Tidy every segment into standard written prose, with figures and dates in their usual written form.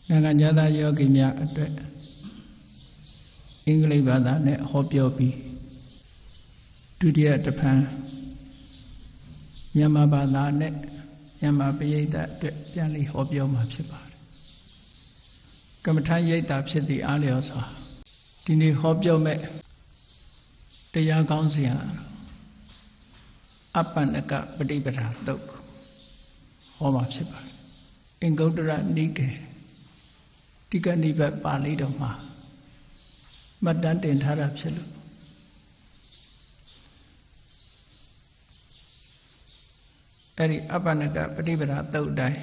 Nanganyada Yogimya English Bada ne Hopyobi Dudia Japan Yamabada ne Yamabieta Yanli Hopyo Mapsibar Kamatan Yeta Psiti Aliosa Dini Hopyo me Tia Gonsia Apanaka Padibara Dok Homapsibar Ingodra Nike Tika Niba Palidoma Madant in Harapselu Eri Apanaka Padibara Dodai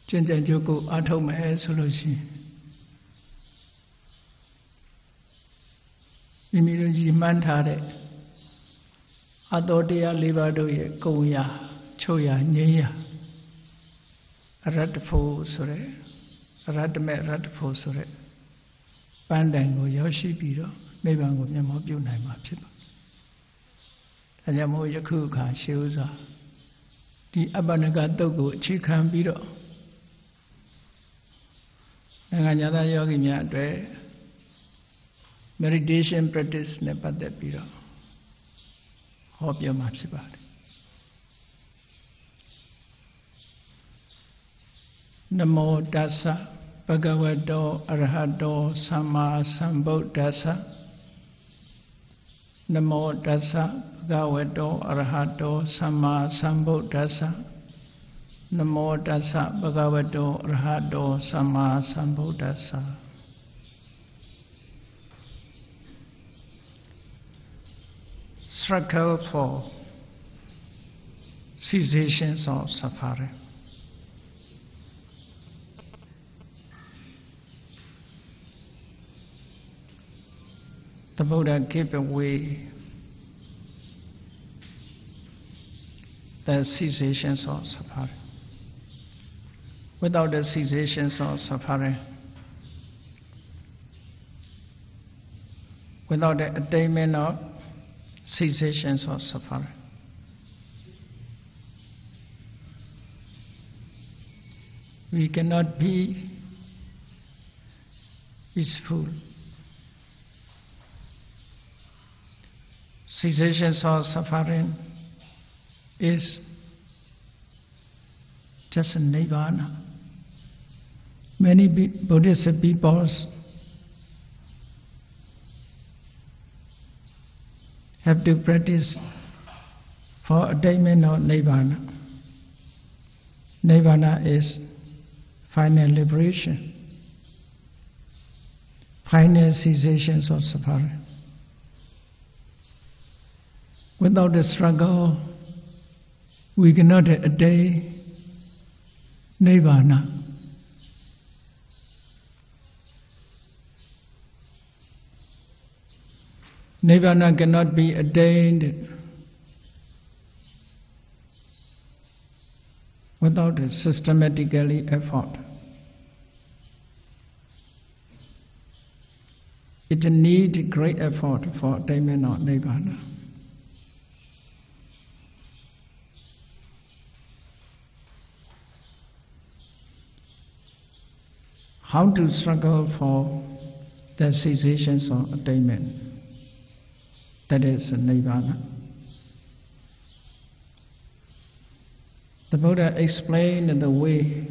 Chenjan Joko Atome Solution Imiruji Mantare Adodia Livadoye Koya Choya Nya Radfo Sure Radme Radfo Sure Pandango Yoshi Biro Nebango Yamobu Naimapsiba Ayamo Yakuka Shioza the Abanaga Dogo Chikan Biro Nanganyada Yogi Dre meditation practice Nepade Biro Hope your Mapsiba Namo Dasa Bhagavato Arahato Sama Sambuddhassa Namo Dasa Bhagavato Arahato Sama Sambuddhassa Namo Dasa Bhagavato Arahato Sama Sambuddhassa Struggle for cessations of suffering. The Buddha gave away the cessations of suffering. Without the cessations of suffering, without the attainment of cessations of suffering, we cannot be peaceful. Cessations of suffering is just a nirvana. Many Buddhist peoples have to practice for attainment of nirvana. Nirvana is final liberation, final cessations of suffering. Without the struggle, we cannot attain nirvana. Nirvana cannot be attained without a systematically effort. It needs great effort for attainment of nirvana. How to struggle for the cessations of attainment, that is nirvana. The Buddha explained the way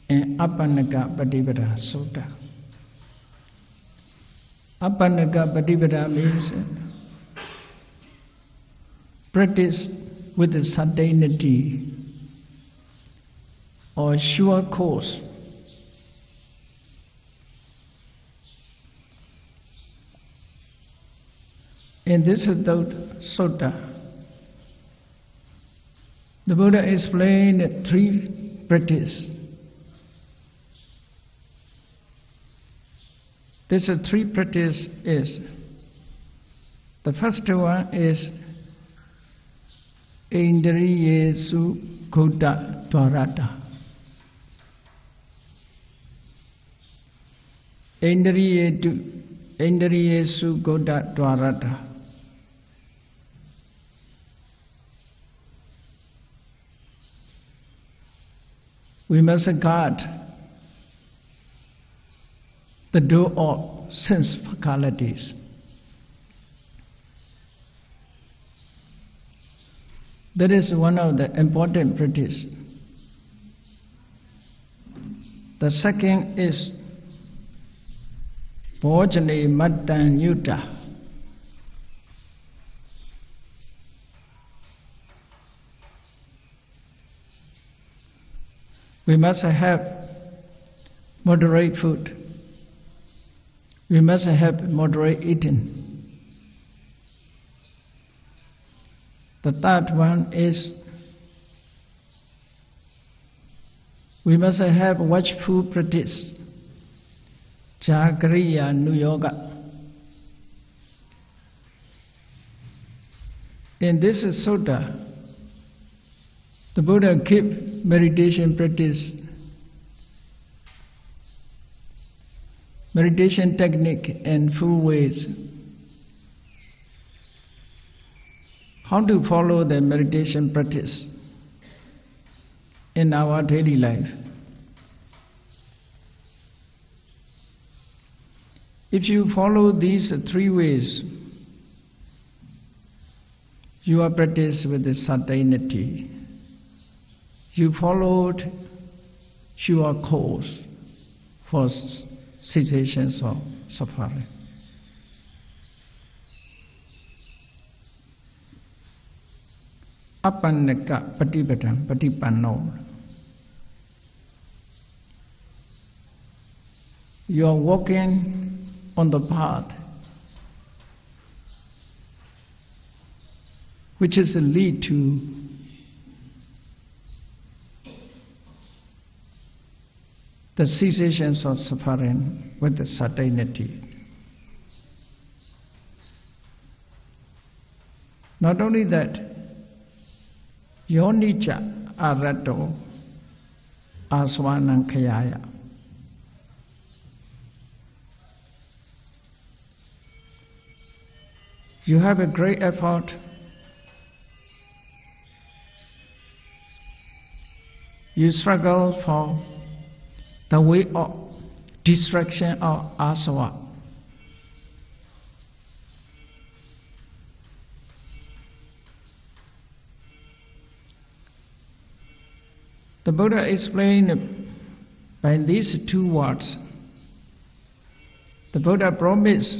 in Apannaka Patipada Sutta. Apannaka Patipada means practice with certainty or sure course. In this sutta, the Buddha explained three practices. This three practice is, the first one is Indriyesu Kota Dwarata. Indriyesu Kota Dwarata. We must guard the door of sense faculties. That is one of the important practice. The second is Bhojane Mattan Yuta. We must have moderate food. We must have moderate eating. The third one is we must have watchful practice. Jagriya Nu Yoga. In this sutta, the Buddha kept meditation practice, meditation technique in 4 ways. How to follow the meditation practice in our daily life? If you follow these 3 ways, you are practiced with the certainty. You followed your course for cessations of suffering. Apannaka patipadam patipanno. You are walking on the path which is a lead to the cessations of suffering with the certainty. Not only that, yonicca arato aswanang khayaya. You have a great effort. You struggle for the way of destruction of asava. The Buddha explained by these 2 words. The Buddha promised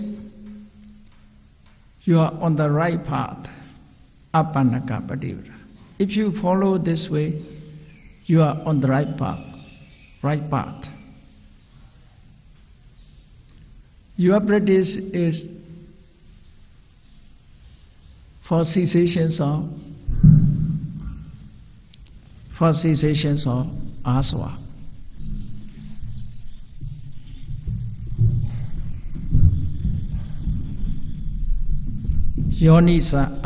you are on the right path. Apannaka patipada. If you follow this way, you are on the right path. Right path. Your practice is for cessations of asava. Yonica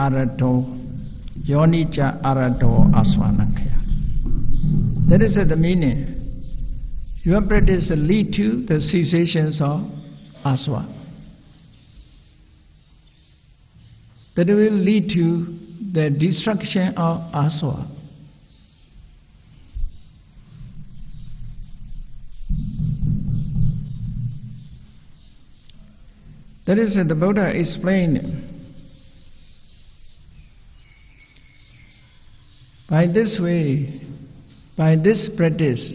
arato aswanakaya. That is the meaning. Your practice lead to the cessations of asava. That will lead to the destruction of asava. That is the Buddha explained. By this way, by this practice,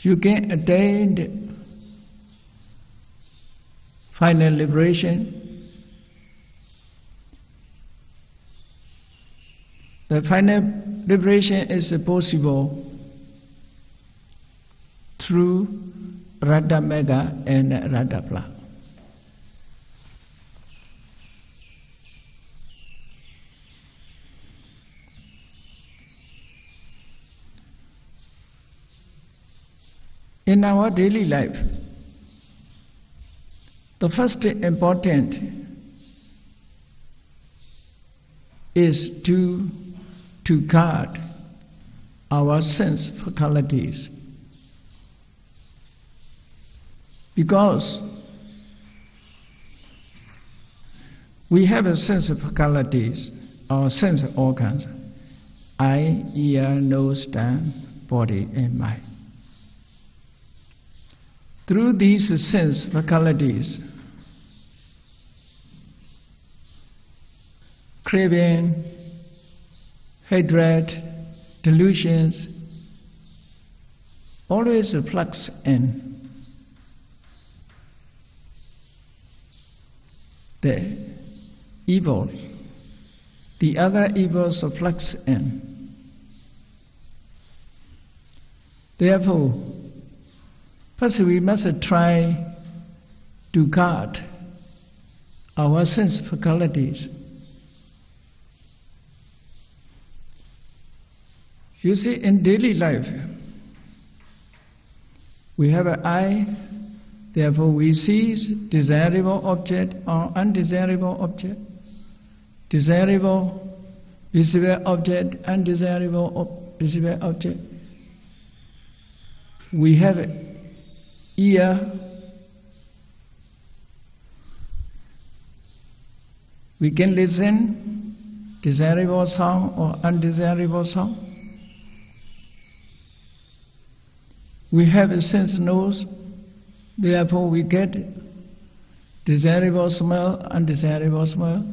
you can attain final liberation. The final liberation is possible through Radha Mega and Radha Pla. In our daily life, the first important is to guard our sense faculties. Because we have a sense of faculties, our sense organs, eye, ear, nose, tongue, body and mind. through these sense faculties, craving, hatred, delusions, always flux in. The evil, the other evils flux in. Therefore, first we must try to guard our sense faculties. You see, in daily life, we have an eye, therefore we see desirable object or undesirable object, desirable visible object, undesirable visible object. We have an ear, we can listen desirable sound or undesirable sound. We have a sense nose, therefore we get desirable smell, undesirable smell.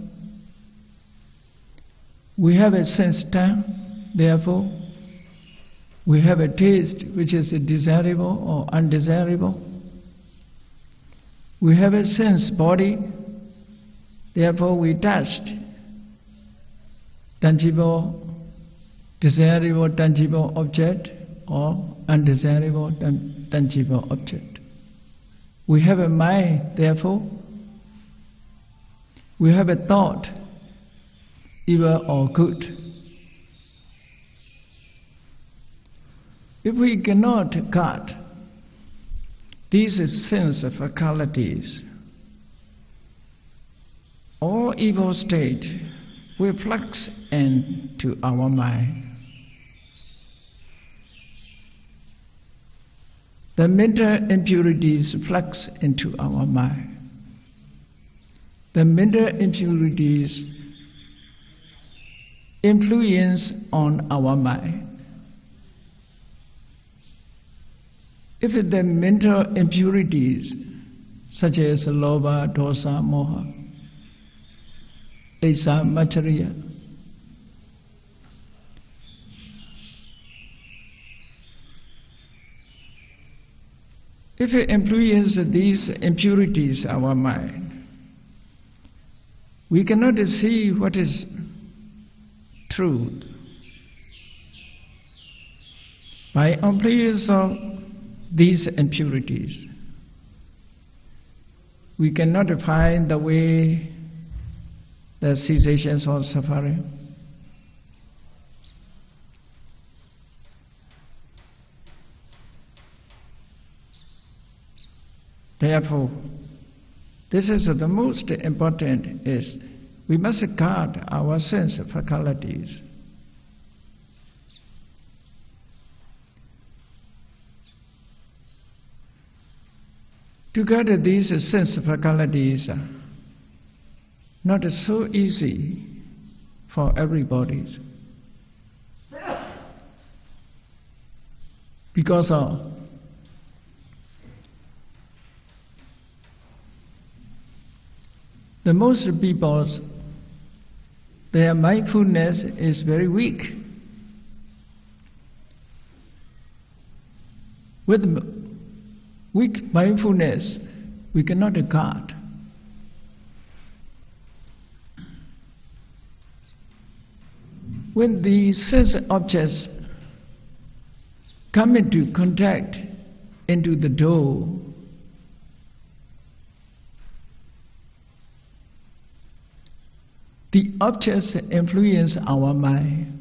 We have a sense tongue, therefore we have a taste which is desirable or undesirable. We have a sense body, therefore we touch tangible, desirable tangible object or undesirable tangible object. We have a mind, therefore we have a thought, evil or good. If we cannot guard these sense faculties, all evil state will flux into our mind. The mental impurities flux into our mind. The mental impurities influence on our mind. If the mental impurities, such as lobha, dosa, moha, asa, matsarya, if it influences these impurities our mind, we cannot see what is truth. By influence of these impurities, we cannot find the way, the cessations of suffering. Therefore, this is the most important, is we must guard our sense faculties. To guard these sense faculties not so easy for everybody, because of the most people, their mindfulness is very weak. With weak mindfulness, we cannot guard. When the sense objects come into contact into the door, the objects influence our mind.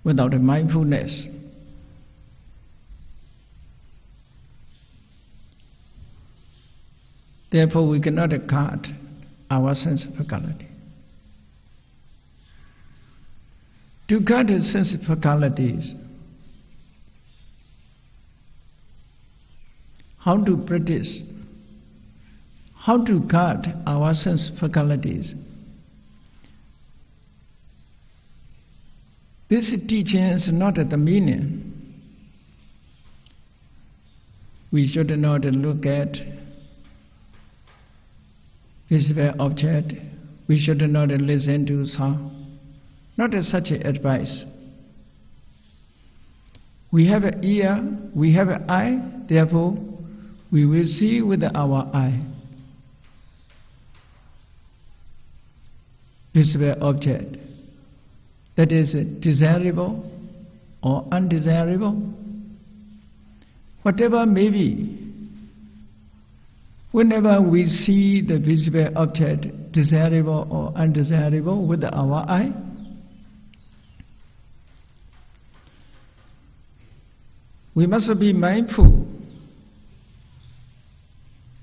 Without a mindfulness, therefore we cannot guard our sense faculty. To guard the sense faculties, how to practice? How to guard our sense faculties? This teaching is not the meaning we should not look at visible object, we should not listen to sound. Not such advice. We have an ear, we have an eye, therefore we will see with our eye. Visible object that is desirable or undesirable, whatever may be. Whenever we see the visible object, desirable or undesirable, with our eye, we must be mindful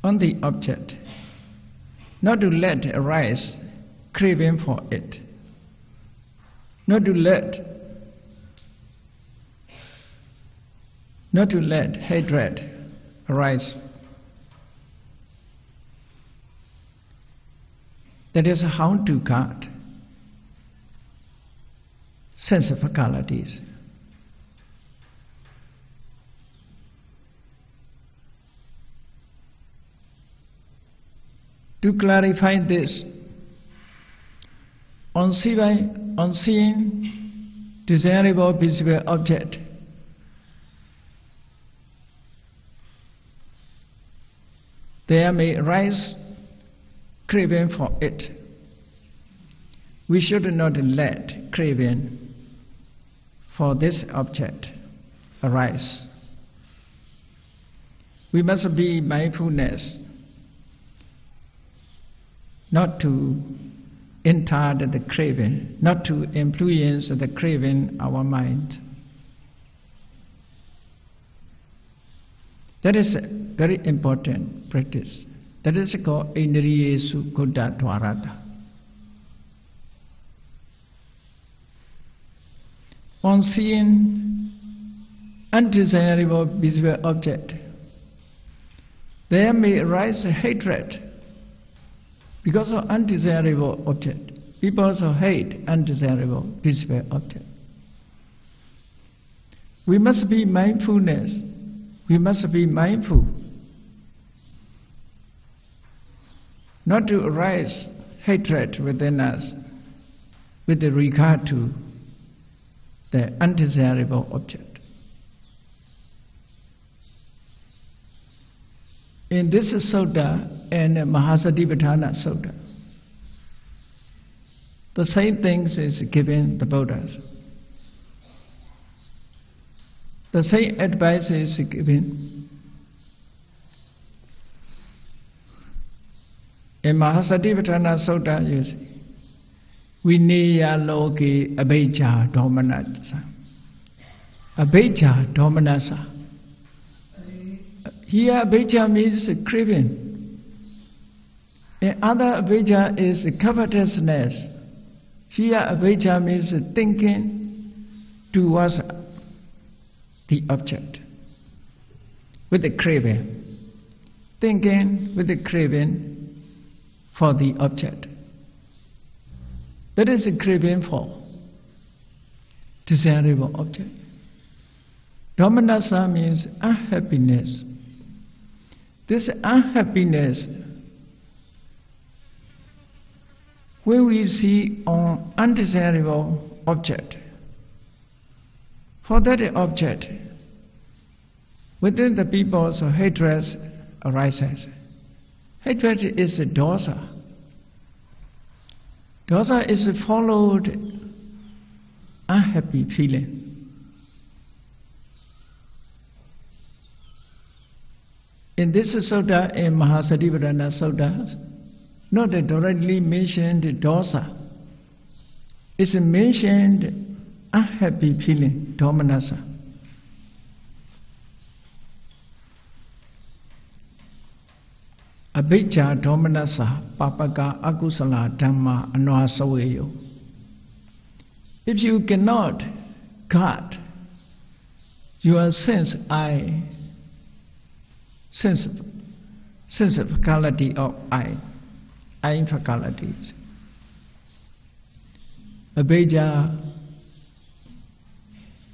on the object, not to let arise craving for it, not to let hatred arise. That is how to guard sense of faculties. To clarify this, on seeing desirable visible object, there may arise craving for it. We should not let craving for this object arise. We must be mindfulness not to enter the craving, not to influence the craving our mind. That is a very important practice. That is called Indriyesu Kuddha Dwarata. On seeing undesirable visible object, there may arise hatred because of undesirable object. People also hate undesirable visible object. We must be mindfulness. We must be mindful not to arise hatred within us with regard to the undesirable object. In this sutta and Mahasatipatthana Sutta, the same things is given the Buddhas. The same advice is given. In Mahasatipatthana Sutta, you see, Vineya loke abhijja domanasa. Abhijja domanasa. Here abhijja means craving. In other abhijja is covetousness. Here abhijja means thinking towards the object with the craving. Thinking with the craving for the object. That is a craving for desirable object. Domanasa means unhappiness. This unhappiness, when we see an undesirable object, for that object, within the people's hatred arises. Hatred is a dosa. Dosa is followed unhappy feeling. In this sutta, in Mahasatipatthana Sutta, not directly mentioned dosa. It's mentioned unhappy feeling, domanasa. Abhijja domanasa papaka akusala dhamma anwasaveyo. If you cannot guard your sense faculty of eye faculties, abhijja,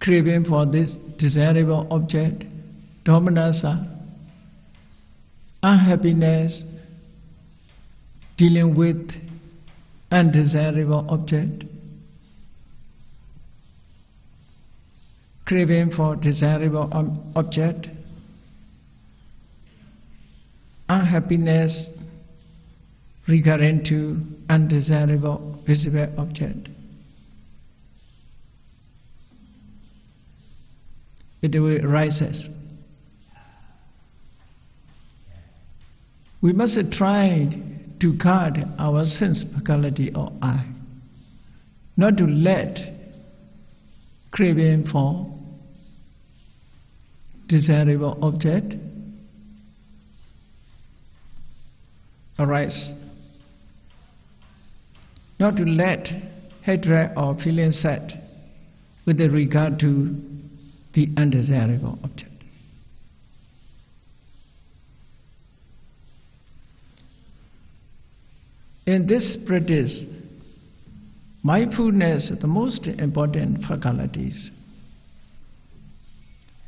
craving for this desirable object, domanasa, unhappiness, dealing with undesirable object, craving for desirable object, unhappiness regarding to undesirable visible object. It will arises. We must try to guard our sense faculty or eye, not to let craving for desirable object arise, not to let hatred or feeling sad with regard to the undesirable object. In this practice, mindfulness is the most important faculties.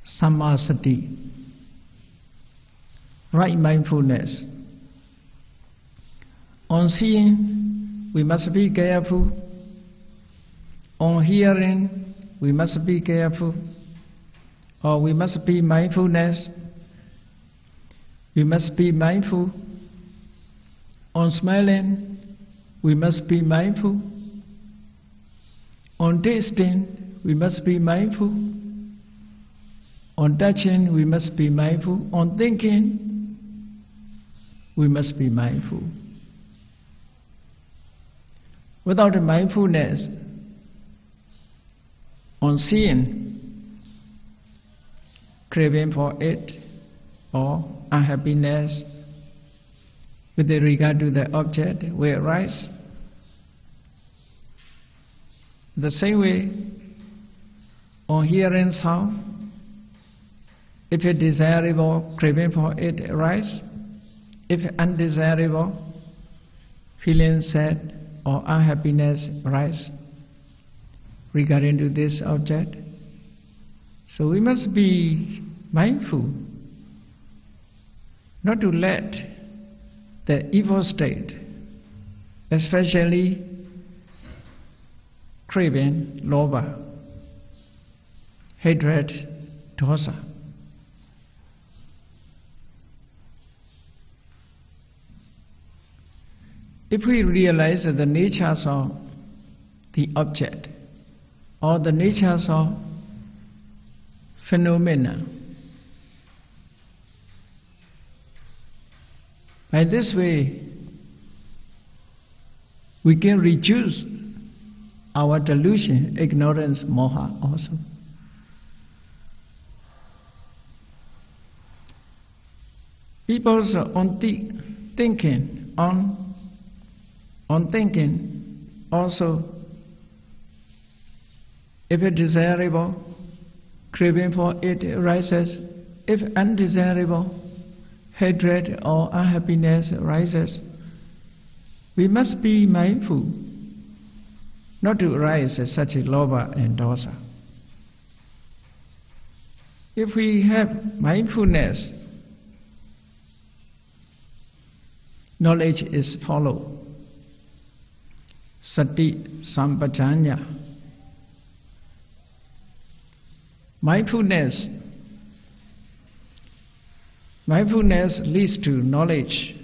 Samasati, right mindfulness. On seeing, we must be careful. On hearing, we must be careful. Or we must be mindfulness. We must be mindful. On smiling, we must be mindful. On tasting, we must be mindful. On touching, we must be mindful. On thinking, we must be mindful. Without a mindfulness, on seeing, craving for it, or unhappiness with regard to the object will arise. The same way, on hearing sound, if it desirable, craving for it arise. If undesirable, feeling sad or unhappiness arise regarding to this object. So we must be mindful not to let the evil state, especially craving, lobha, hatred, dosa, if we realize the natures of the object or the natures of phenomena, by this way we can reduce our delusion, ignorance, moha also. People's on thinking also, if it desirable, craving for it arises. If undesirable, hatred or unhappiness arises. We must be mindful not to arise such a lobha and dosa. If we have mindfulness, knowledge is followed. Sati sampajanya. Mindfulness leads to knowledge.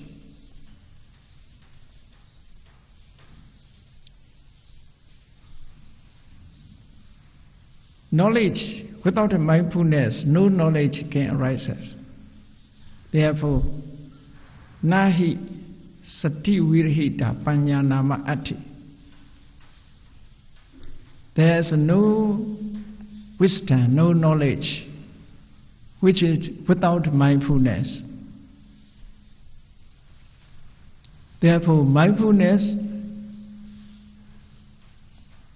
Knowledge, without a mindfulness, no knowledge can arise. Therefore, nahi sati virhita panyanama ati. There is no wisdom, no knowledge, which is without mindfulness. Therefore, mindfulness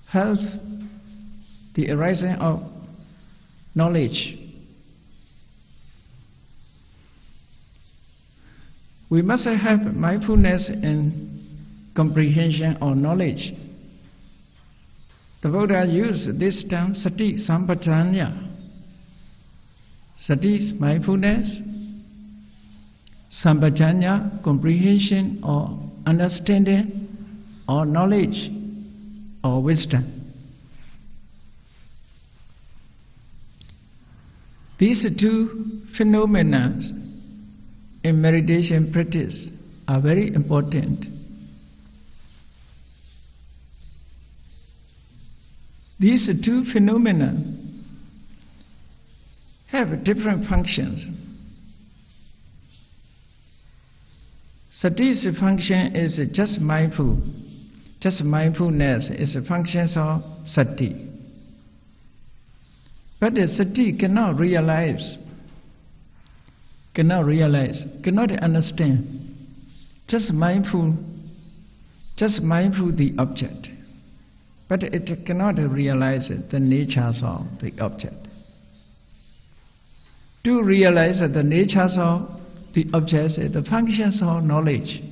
helps the arising of knowledge. We must have mindfulness in comprehension or knowledge. The Buddha used this term sati sampajanya. Sati is mindfulness, sampajanya, comprehension or understanding or knowledge or wisdom. These two phenomena in meditation practice are very important. These two phenomena have different functions. Sati's function is just mindful. Just mindfulness is a function of sati. But the sati cannot realize, cannot understand. Just mindful the object. But it cannot realize the natures of the object. To realize the natures of the objects, the functions of knowledge.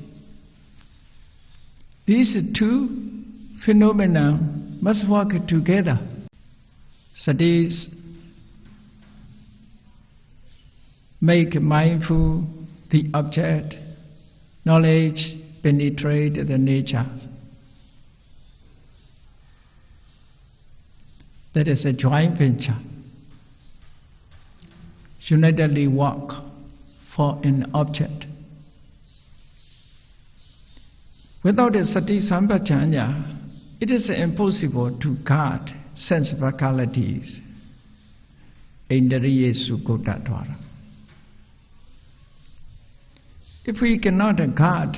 These two phenomena must work together. Satis make mindful the object, knowledge penetrate the natures. That is a joint venture. Unitedly work for an object. Without a sati sampajanya, it is impossible to guard sense faculties. Indriya sukotatwara. If we cannot guard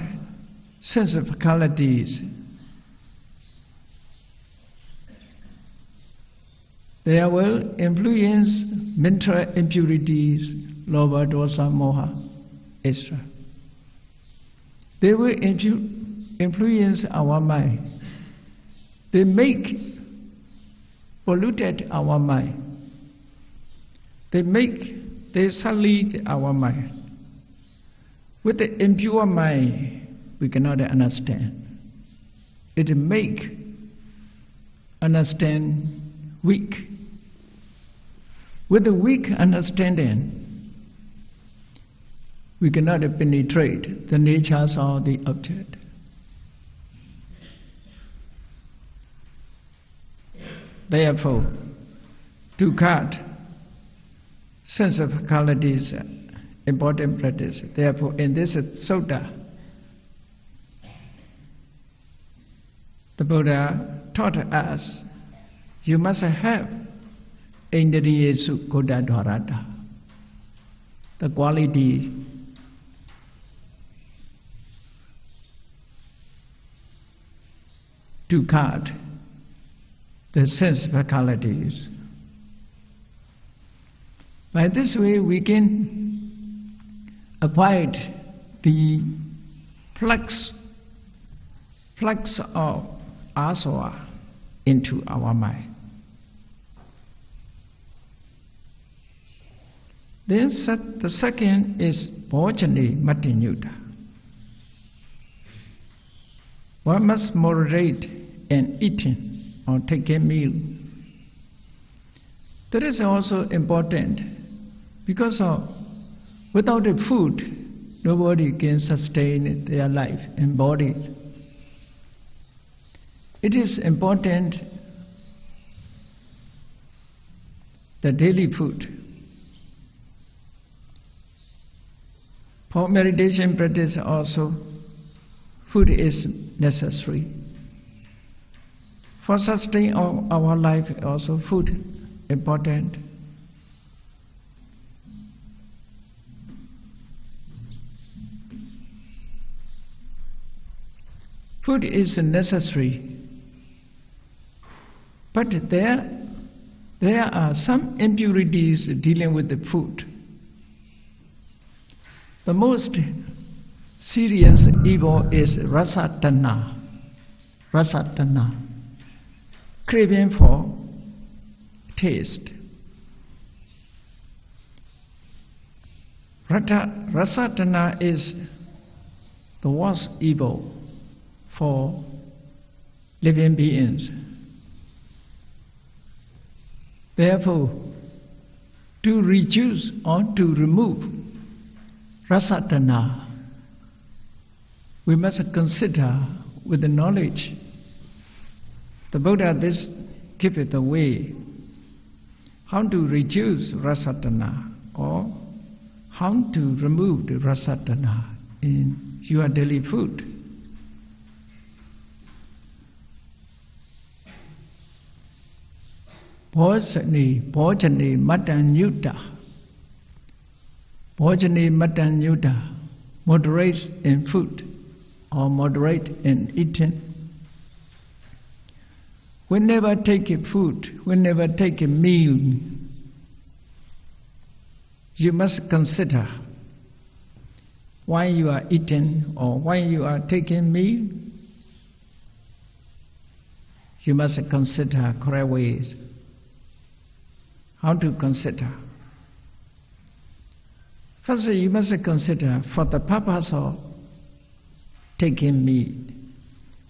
sense faculties, they will influence mental impurities, lobha, dosa, moha, etc. They will influence our mind. They make polluted our mind. They sully our mind. With the impure mind, we cannot understand. It make understand weak. With the weak understanding, we cannot penetrate the natures of the object. Therefore, to cut sense of faculties, important practice. Therefore, in this sutta, the Buddha taught us, you must have Indriya Sukhoda Dharata, the quality to cut the sense faculties. By this way, we can avoid the flux of asava into our mind. Then the second is bhojane matinyuta. One must moderate in eating or taking meal. That is also important because without the food, nobody can sustain their life and body. It is important the daily food. For meditation practice also, food is necessary. For sustaining our life also, food important. Food is necessary, but there are some impurities dealing with the food. The most serious evil is rasatana, craving for taste. Rasatana is the worst evil for living beings. Therefore, to reduce or to remove Rasatana. We must consider with the knowledge. The Buddha this give it the way how to reduce rasatana or how to remove the rasatana in your daily food. Bhojani matan yuta. Bhojani matan yuta. Moderate in food or moderate in eating. Whenever take a food, whenever take a meal, you must consider why you are eating or why you are taking meal. You must consider correct ways. How to consider? First, you must consider for the purpose of taking meal.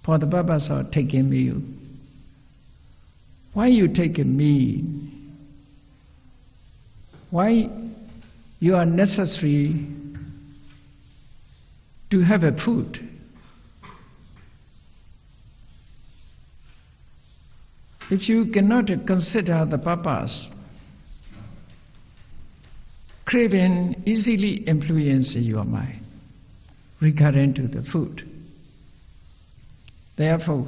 For the purpose of taking meal. Why you take a meal? Why you are necessary to have a food? If you cannot consider the purpose, craving easily influences your mind regarding to the food. Therefore,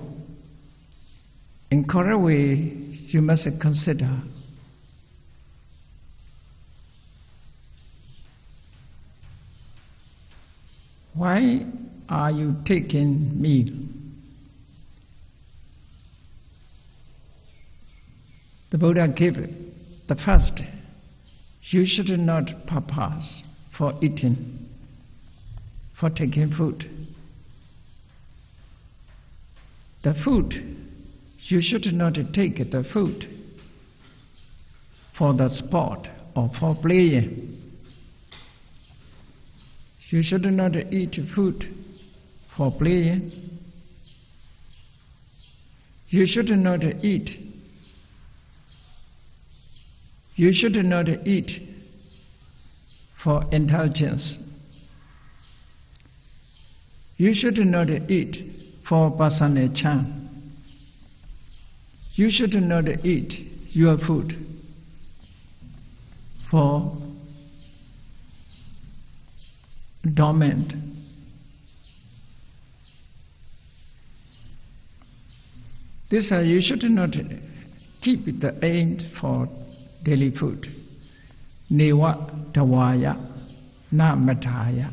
in correct way, you must consider why are you taking meal? The Buddha gave the first. You should not purpose for eating, for taking food. The food, you should not take the food for the sport or for playing. You should not eat food for playing. You should not eat. You should not eat for indulgence. You should not eat for personal charm. You should not eat your food for dormant. This you should not keep the aim for daily food. Newa tawaya, na mataya,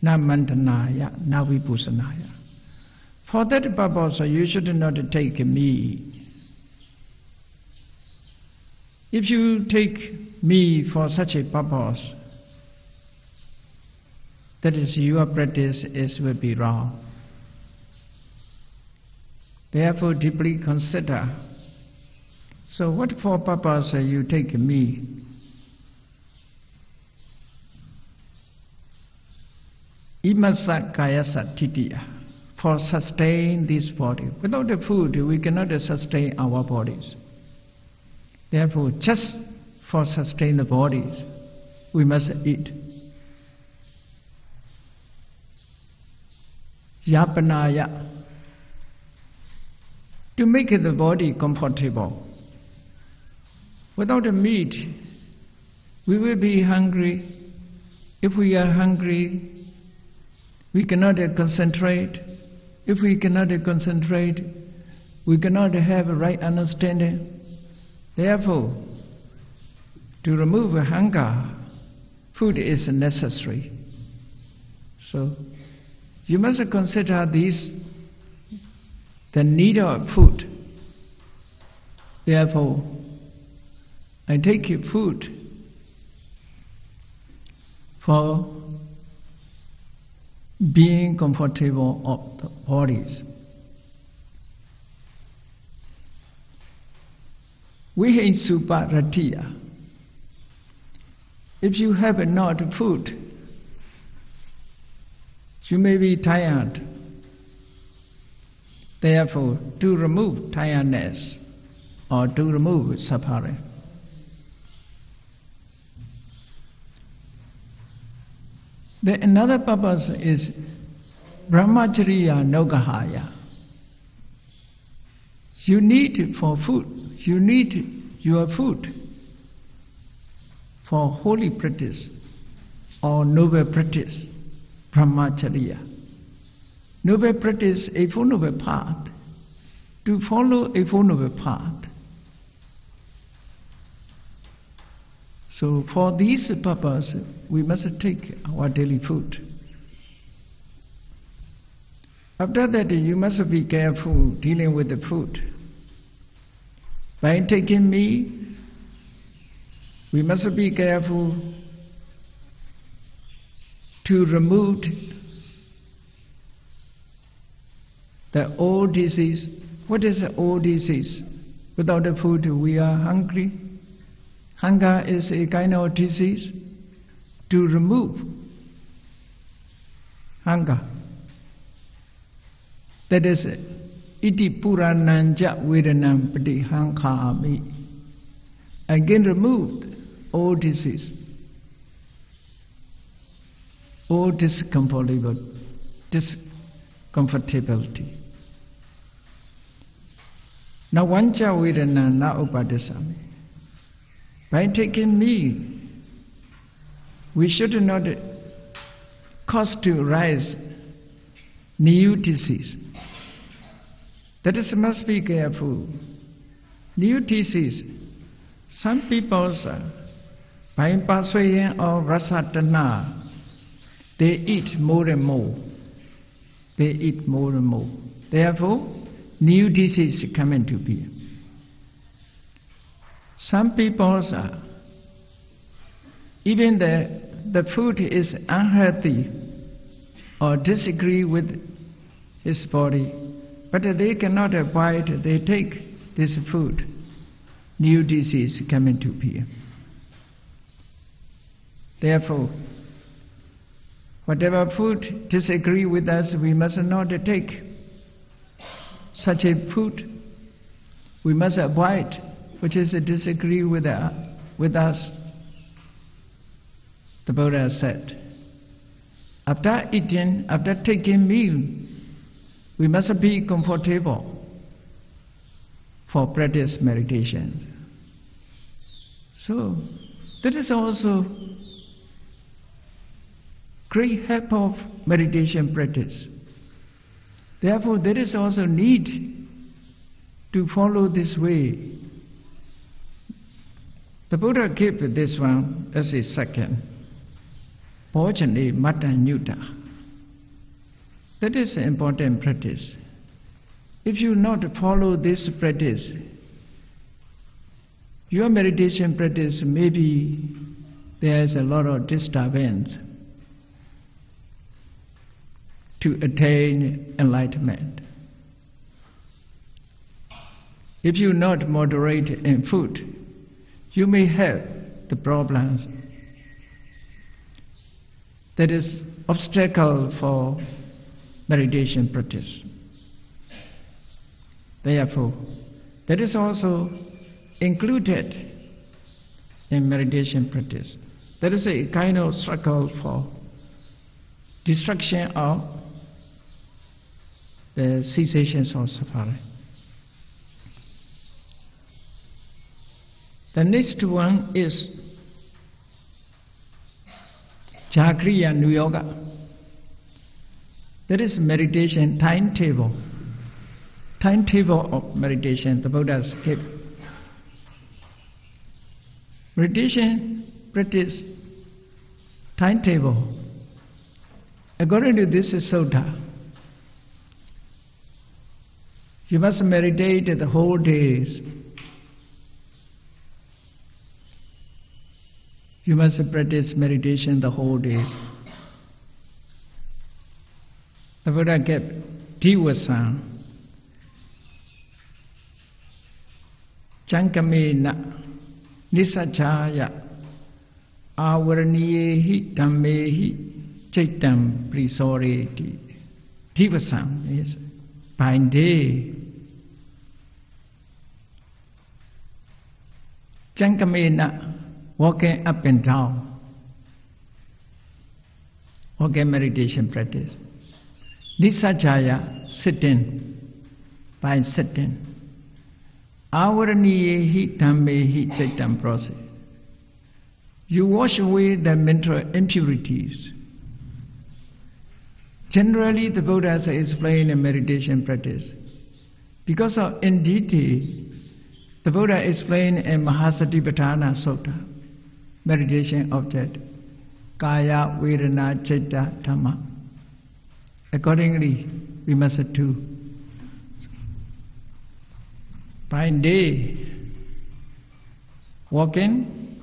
na mantanaya, na vipusanaya. For that purpose, you should not take meat. If you take meat for such a purpose, that is, your practice will be wrong. Therefore, deeply consider. So, what for purpose you take meat? Imasa kayasa titiya, for sustain this body. Without the food, we cannot sustain our bodies. Therefore, just for sustain the bodies, we must eat. Yapanaya, to make the body comfortable. Without the meat, we will be hungry. If we are hungry, we cannot concentrate. If we cannot concentrate, we cannot have a right understanding. Therefore, to remove hunger, food is necessary. So, you must consider this, the need of food. Therefore, I take food for being comfortable of the bodies. We hate suparatiya. If you have not food, you may be tired. Therefore, to remove tiredness or to remove suffering, Then another purpose is brahmacharya nogahaya. You need for food, you need your food for holy practice or noble practice, brahmacharya. Noble practice, a Four Noble Path. To follow a Four Noble Path. So for this purpose, we must take our daily food. After that, you must be careful dealing with the food. By taking meat, we must be careful to remove the old disease. What is the old disease? Without the food, we are hungry. Hunger is a kind of disease. To remove hunger. That is iti purananja vedanam patihankhami. Again removed all disease, all discomfortability. Now vanja vedana na upadesami. By taking meat, we should not cause to rise new disease. That is, must be careful. New disease. Some people, by persuasion or rasatana, they eat more and more. They eat more and more. Therefore, new disease come into being. Some people, even the food is unhealthy or disagree with his body, but they cannot avoid, they take this food. New disease come into being. Therefore, whatever food disagree with us, we must not take such a food. We must avoid which is disagree with us. The Buddha said, after eating, after taking meal, we must be comfortable for practice meditation. So, that is also great help of meditation practice. Therefore, there is also need to follow this way. The Buddha gave this one as a second. Bhojane Mata Nyuta. That is an important practice. If you not follow this practice, your meditation practice, maybe there is a lot of disturbance to attain enlightenment. If you not moderate in food, you may have the problems. That is obstacle for meditation practice. Therefore, that is also included in meditation practice. There is a kind of struggle for destruction of the cessations of suffering. The next one is Jagriya Nuyoga. That is meditation timetable. Timetable of meditation, the Buddha gave. Meditation practice timetable. According to this sutta, you must meditate the whole days. You must practice meditation the whole days. The Buddha gave Divasa, Jankamena, Nisachaya, Avaraniyehi, Dhammehi, Chaitam, Prisoreti. Divasa is by day. Jankamena, walking up and down. Okay, meditation practice. Nisajaya, sitting, by sitting. Avaraniyehi dhammehi chaitam process. You wash away the mental impurities. Generally, the Buddhas explain in meditation practice. Because of in detail, the Buddha explained in Mahasatipatthana Sutta, meditation object, Kaya, Vedana, Citta, Dhamma. Accordingly, we must do. By day, walking,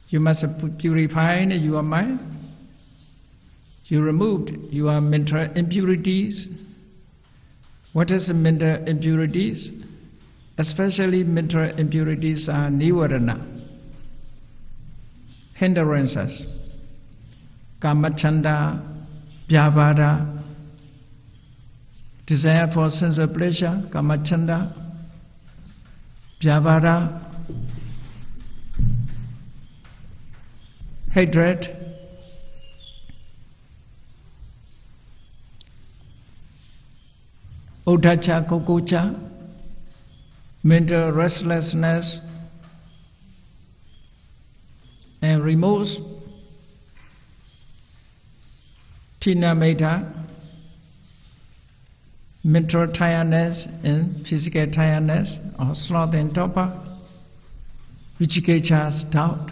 you must purify your mind. You removed your mental impurities. What is mental impurities? Especially mental impurities are nivarana, hindrances, kamachanda, vyavada, desire for sensual pleasure, kamachanda, vyavada, hatred, uddhacha, kukucha, mental restlessness and remorse, tinameta, mental tiredness and physical tiredness or sloth and torpor, vicikecha's doubt.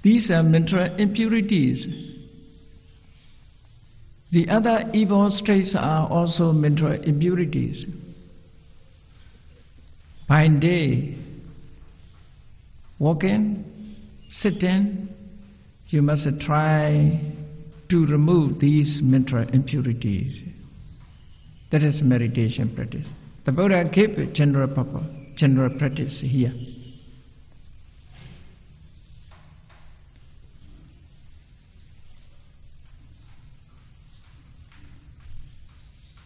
These are mental impurities. The other evil states are also mental impurities. By day, walking, sitting, you must try to remove these mental impurities. That is meditation practice. The Buddha gave a general purpose, general practice here.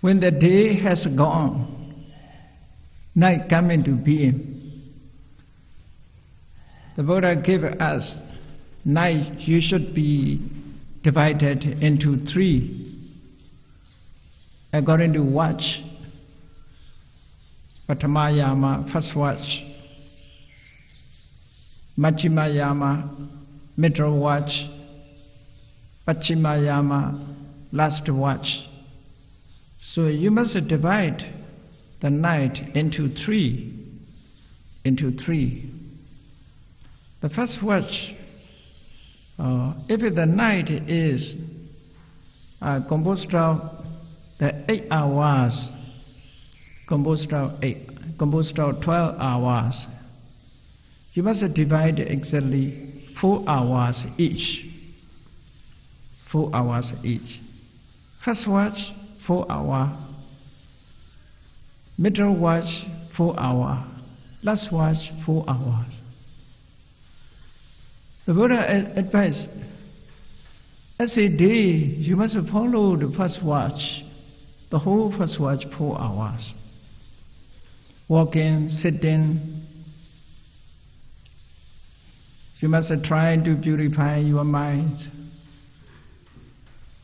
When the day has gone, night come into being. The Buddha gave us night. You should be divided into three according to watch. Patamayama, first watch. Machimayama, middle watch. Pachimayama, last watch. So you must divide the night into three. The first watch, if the night is composed of the 8 hours, composed of 12 hours, you must divide exactly 4 hours each. 4 hours each. First watch, 4 hours. Middle watch, 4 hours. Last watch, 4 hours. The Buddha advised, as a day, you must follow the first watch, the whole first watch, 4 hours. Walking, sitting, you must try to purify your mind.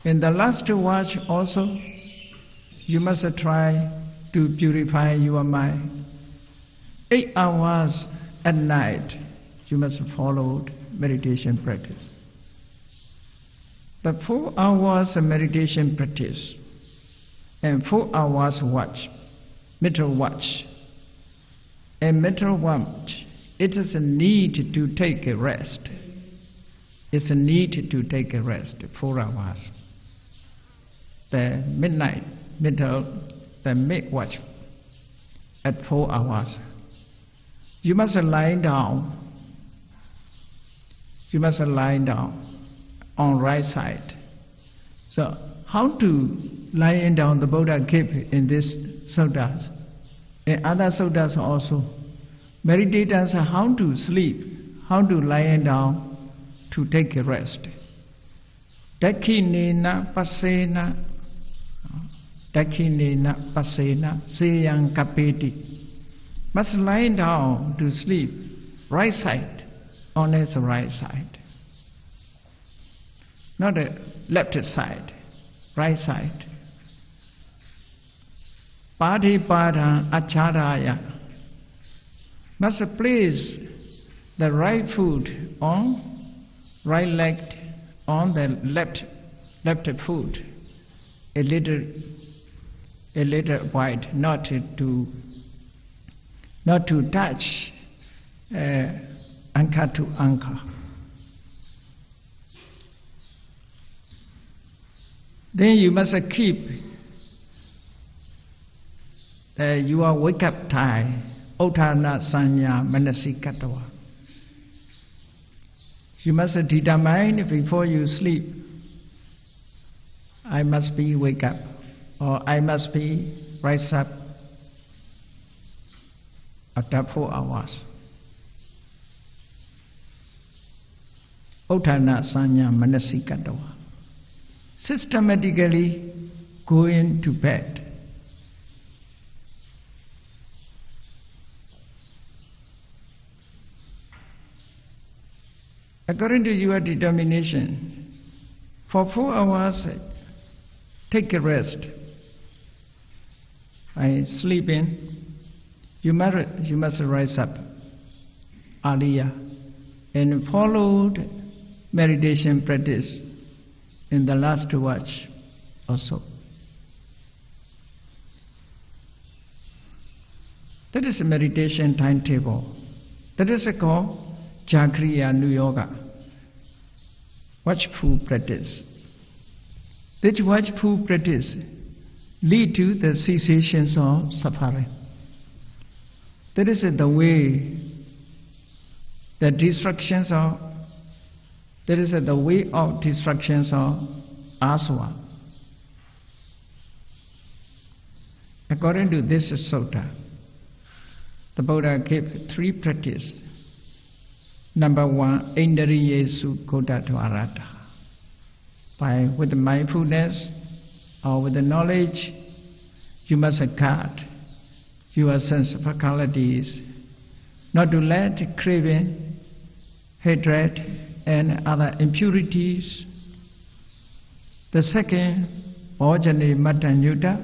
In the last watch also, you must try to purify your mind. 8 hours at night, you must follow meditation practice. The 4 hours of meditation practice and 4 hours watch, middle watch. And middle watch, it is a need to take a rest. It's a need to take a rest, 4 hours. The midnight, the mid-watch at 4 hours. You must lie down. You must lie down on right side. So how to lie down, the Buddha gave in this suttas. In other suttas also. Meditators how to sleep, how to lie down to take a rest. Dakhinena pasena, dakhinena pasena, seyang kapeti. Must lie down to sleep, right side, on its right side. not the left side, right side. Patipada acharaya must place the right foot on right leg on the left foot, a little wide, not to touch anchor to anchor. Then you must keep your wake up time, Uttana Sanya Manasikatawa. You must determine before you sleep, I must be wake up, or I must be rise up after 4 hours. Uttana Sanya Manasikatawa. Systematically going to bed. According to your determination, for 4 hours, take a rest. By sleeping, you must rise up earlier and follow meditation practice in the last watch also. That is a meditation timetable. That is called Jagriya Nu Yoga, watchful practice. This watchful practice lead to the cessations of suffering. That is the way, the destructions of, that is the way of destructions of aswa. According to this sutta, the Buddha gave 3 practices. Number 1, Indriyesu Kodadvarata. With mindfulness or with the knowledge, you must guard your sense faculties, not to let craving, hatred, and other impurities. The second, Ojane Matanyuta,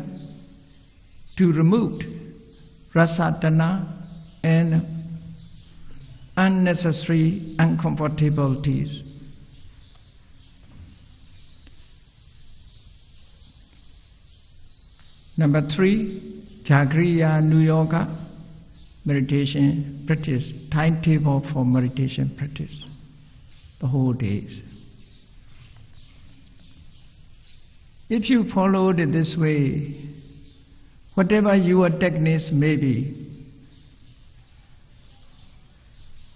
to remove rasatana and unnecessary uncomfortabilities. Number 3, Jagriya Nu Yoga, meditation practice, timetable for meditation practice, the whole days. If you followed it this way, whatever your techniques may be,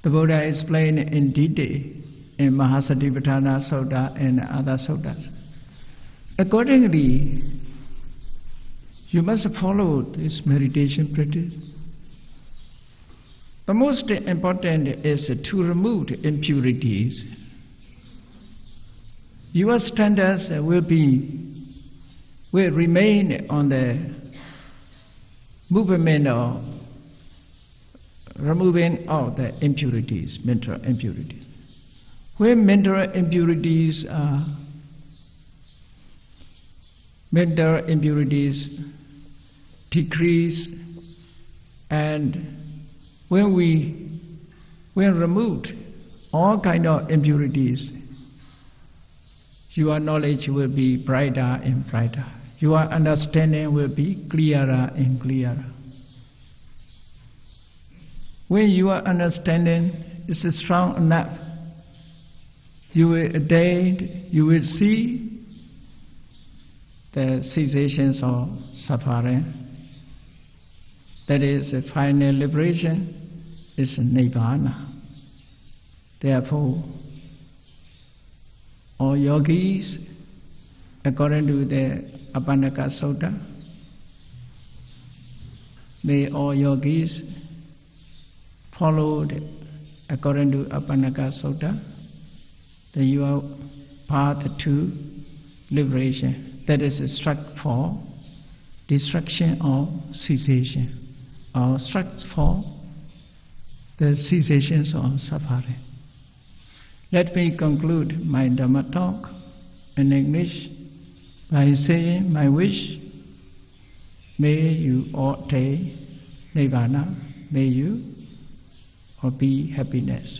the Buddha explained in detail in Mahasatipatthana Sutta and other suttas. Accordingly, you must follow this meditation practice. The most important is to remove impurities. Your standards will remain on the movement of removing all the impurities, mental impurities. When mental impurities decrease, and when removed all kind of impurities, your knowledge will be brighter and brighter. Your understanding will be clearer and clearer. When your understanding is strong enough, you will attain, you will see the cessations of suffering. That is, the final liberation is Nibbana. Therefore, all yogis, according to the Apannaka Sutta, may all yogis followed according to Apannaka Sutta, that you are path to liberation. That is struck for destruction or cessation, or struck for the cessations of suffering. Let me conclude my Dhamma talk in English by saying, my wish, may you all attain Nibbana, may you all be happiness.